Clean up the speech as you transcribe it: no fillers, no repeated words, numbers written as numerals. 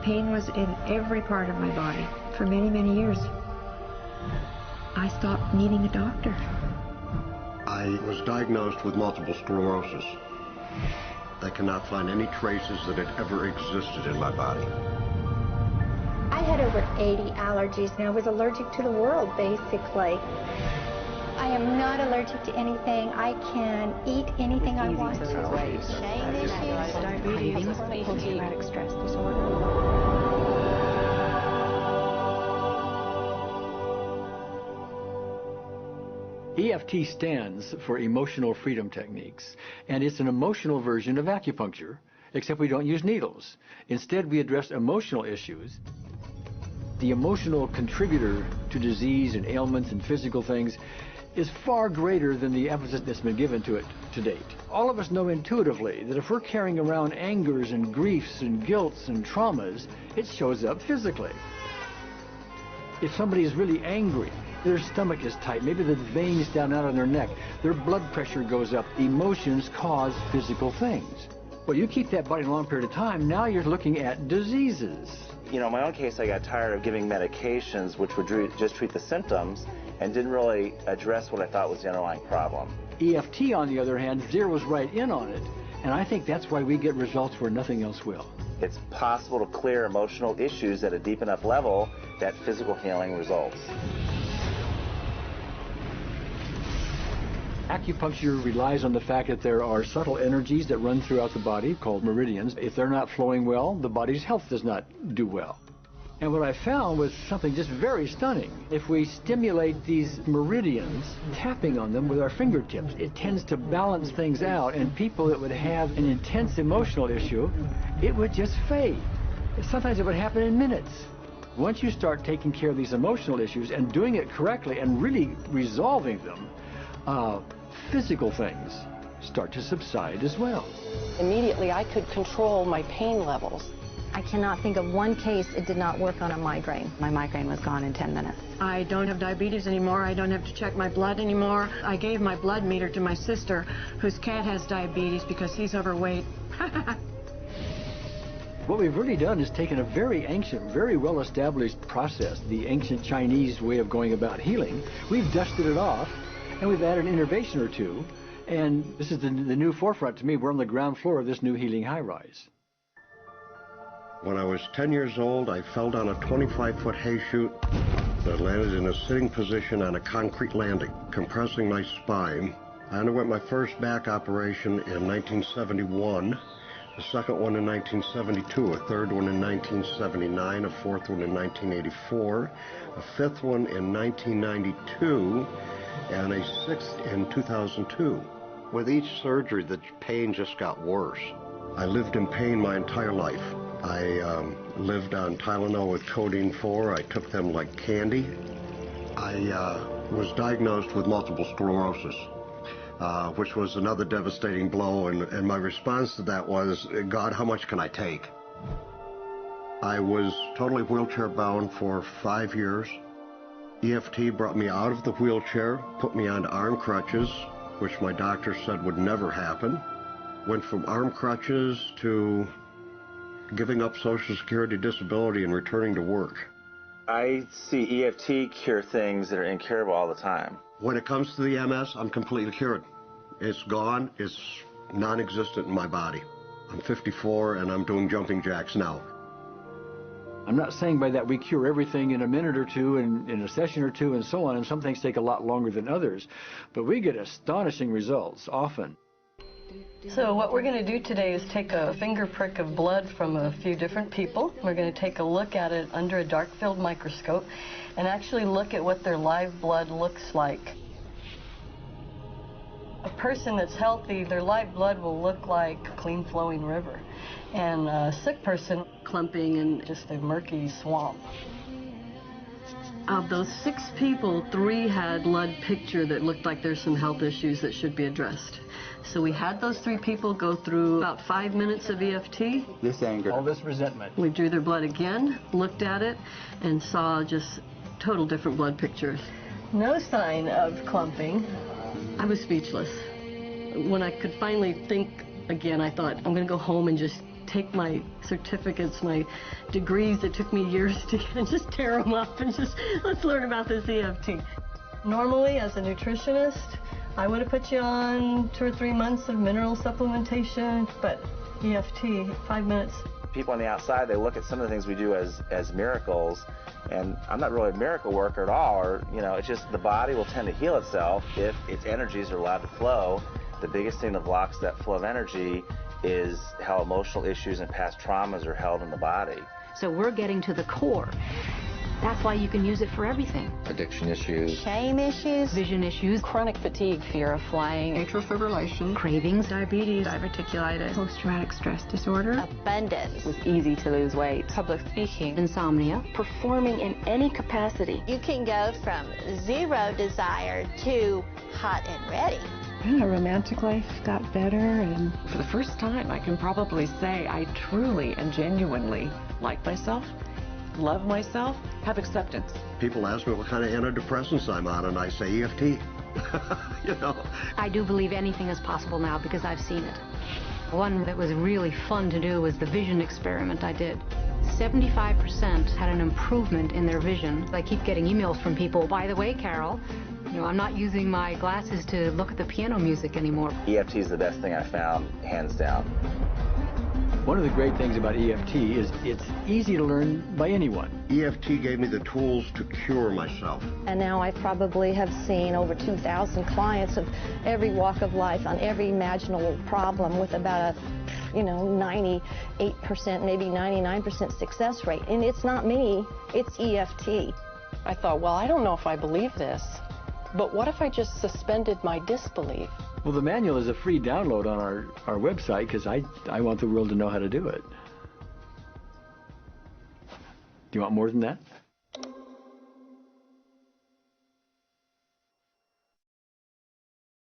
Pain was in every part of my body for many, many years. I stopped needing a doctor. I was diagnosed with multiple sclerosis. They cannot find any traces that it ever existed in my body. I had over 80 allergies and I was allergic to the world, basically. I am not allergic to anything. I can eat anything I want to. Shame issues, Cravings, post-traumatic stress disorder. EFT stands for Emotional Freedom Techniques, and it's an emotional version of acupuncture, except we don't use needles. Instead, we address emotional issues. The emotional contributor to disease and ailments and physical things is far greater than the emphasis that's been given to it to date. All of us know intuitively that if we're carrying around angers and griefs and guilts and traumas, it shows up physically. If somebody is really angry, their stomach is tight, maybe the veins down out of their neck, their blood pressure goes up. Emotions cause physical things. Well, you keep that body a long period of time, now you're looking at diseases. You know, in my own case, I got tired of giving medications which would just treat the symptoms and didn't really address what I thought was the underlying problem. EFT, on the other hand, zeroes right in on it, and I think that's why we get results where nothing else will. It's possible to clear emotional issues at a deep enough level that physical healing results. Acupuncture relies on the fact that there are subtle energies that run throughout the body called meridians. If they're not flowing well, the body's health does not do well. And what I found was something just very stunning. If we stimulate these meridians, tapping on them with our fingertips, it tends to balance things out, and people that would have an intense emotional issue, it would just fade. Sometimes it would happen in minutes. Once you start taking care of these emotional issues and doing it correctly and really resolving them, physical things start to subside as well. Immediately, I could control my pain levels. I cannot think of one case it did not work on a migraine. My migraine was gone in 10 minutes. I don't have diabetes anymore. I don't have to check my blood anymore. I gave my blood meter to my sister, whose cat has diabetes because he's overweight. What we've really done is taken a very ancient, very well-established process, the ancient Chinese way of going about healing. We've dusted it off, and we've added an innovation or two, and this is the new forefront to me. We're on the ground floor of this new healing high-rise. When I was 10 years old, I fell down a 25-foot hay chute that landed in a sitting position on a concrete landing, compressing my spine. I underwent my first back operation in 1971, a second one in 1972, a third one in 1979, a fourth one in 1984, a fifth one in 1992, and a sixth in 2002. With each surgery, the pain just got worse. I lived in pain my entire life. I lived on Tylenol with codeine 4. I took them like candy. I was diagnosed with multiple sclerosis, which was another devastating blow, and my response to that was, God, how much can I take? I was totally wheelchair bound for 5 years. EFT brought me out of the wheelchair, put me on arm crutches, which my doctor said would never happen. Went from arm crutches to giving up Social Security disability and returning to work. I see EFT cure things that are incurable all the time. When it comes to the MS, I'm completely cured. It's gone. It's non-existent in my body. I'm 54 and I'm doing jumping jacks now. I'm not saying by that we cure everything in a minute or two and in a session or two and so on, and some things take a lot longer than others, but we get astonishing results often. So what we're going to do today is take a finger prick of blood from a few different people. We're going to take a look at it under a dark field microscope and actually look at what their live blood looks like. A person that's healthy, their live blood will look like a clean flowing river. And a sick person, clumping in just a murky swamp. Of those 6 people, 3 had blood picture that looked like there's some health issues that should be addressed. So we had those 3 people go through about 5 minutes of EFT. This anger, all this resentment. We drew their blood again, looked at it, and saw just total different blood pictures. No sign of clumping. I was speechless. When I could finally think again, I thought, I'm going to go home and just take my certificates, my degrees that took me years to get, and just tear them up and just, let's learn about this EFT. Normally, as a nutritionist, I would have put you on 2 or 3 months of mineral supplementation, but EFT, 5 minutes. People on the outside, they look at some of the things we do as miracles, and I'm not really a miracle worker at all, or, you know, it's just the body will tend to heal itself if its energies are allowed to flow. The biggest thing that blocks that flow of energy is how emotional issues and past traumas are held in the body. So we're getting to the core. That's why you can use it for everything. Addiction issues. Shame issues. Vision issues. Chronic fatigue, fear of flying, Atrial fibrillation, Cravings. diabetes, diverticulitis, post-traumatic stress disorder, Abundance. it was easy to lose weight, public speaking, Insomnia. Performing in any capacity. You can go from zero desire to hot and ready. My romantic life got better, and for the first time I can probably say I truly and genuinely like myself, love myself, have acceptance. People ask me what kind of antidepressants I'm on, and I say EFT. You know. I do believe anything is possible now because I've seen it. One that was really fun to do was the vision experiment I did. 75% had an improvement in their vision. I keep getting emails from people, by the way, Carol, you know, I'm not using my glasses to look at the piano music anymore. EFT is the best thing I found, hands down. One of the great things about EFT is it's easy to learn by anyone. EFT gave me the tools to cure myself. and now I probably have seen over 2,000 clients of every walk of life on every imaginable problem with about a 98%, maybe 99% success rate. And it's not me, it's EFT. I thought, well, I don't know if I believe this, but what if I just suspended my disbelief? Well, the manual is a free download on our website because I want the world to know how to do it. Do you want more than that?